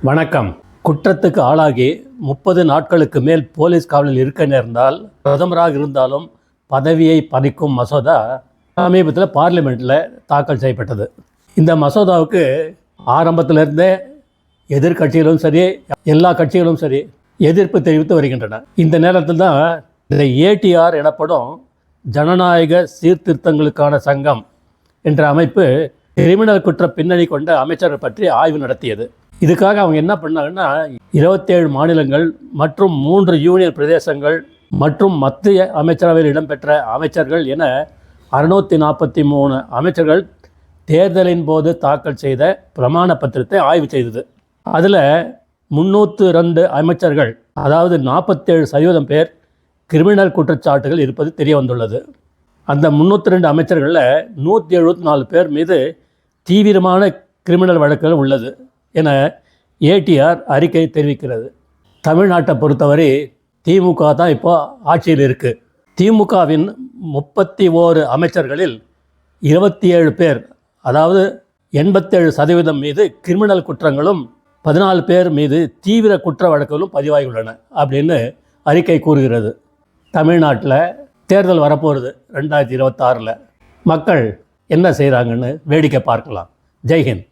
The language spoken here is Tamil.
வணக்கம். குற்றத்துக்கு ஆளாகி 30 நாட்களுக்கு மேல் போலீஸ் காவலில் இருக்க நேர்ந்தால் பிரதமராக இருந்தாலும் பதவியை பறிக்கும் மசோதா சமீபத்தில் பார்லிமெண்ட்டில் தாக்கல் செய்யப்பட்டது. இந்த மசோதாவுக்கு ஆரம்பத்திலிருந்தே எதிர்கட்சிகளும் சரி, எல்லா கட்சிகளும் சரி எதிர்ப்பு தெரிவித்து வருகின்றன. இந்த நேரத்தில் தான் இந்த ஏடிஆர் எனப்படும் ஜனநாயக சீர்திருத்தங்களுக்கான சங்கம் என்ற அமைப்பு கிரிமினல் குற்ற பின்னணி கொண்ட அமைச்சர்கள் பற்றி ஆய்வு நடத்தியது. இதுக்காக அவங்க என்ன பண்ணாங்கன்னா 27 மாநிலங்கள் மற்றும் 3 யூனியன் பிரதேசங்கள் மற்றும் மத்திய அமைச்சரவையில் இடம்பெற்ற அமைச்சர்கள் என 643 அமைச்சர்கள் தேர்தலின் போது தாக்கல் செய்த பிரமாண பத்திரத்தை ஆய்வு செய்தது. அதில் 302 அமைச்சர்கள், அதாவது 47% பேர் கிரிமினல் குற்றச்சாட்டுகள் இருப்பது தெரிய வந்துள்ளது. அந்த 302 அமைச்சர்களில் 174 பேர் மீது தீவிரமான கிரிமினல் வழக்குகள் உள்ளது என ஏடிஆர் அறிக்கை தெரிவிக்கிறது. தமிழ்நாட்டை பொறுத்தவரை திமுக தான் இப்போ ஆட்சியில் இருக்குது. திமுகவின் 31 அமைச்சர்களில் 27 பேர், அதாவது 87% மீது கிரிமினல் குற்றங்களும் 14 பேர் மீது தீவிர குற்ற வழக்குகளும் பதிவாகியுள்ளன அப்படின்னு அறிக்கை கூறுகிறது. தமிழ்நாட்டில் தேர்தல் வரப்போகிறது 2026. மக்கள் என்ன செய்கிறாங்கன்னு வேடிக்கை பார்க்கலாம். ஜெய்ஹிந்த்.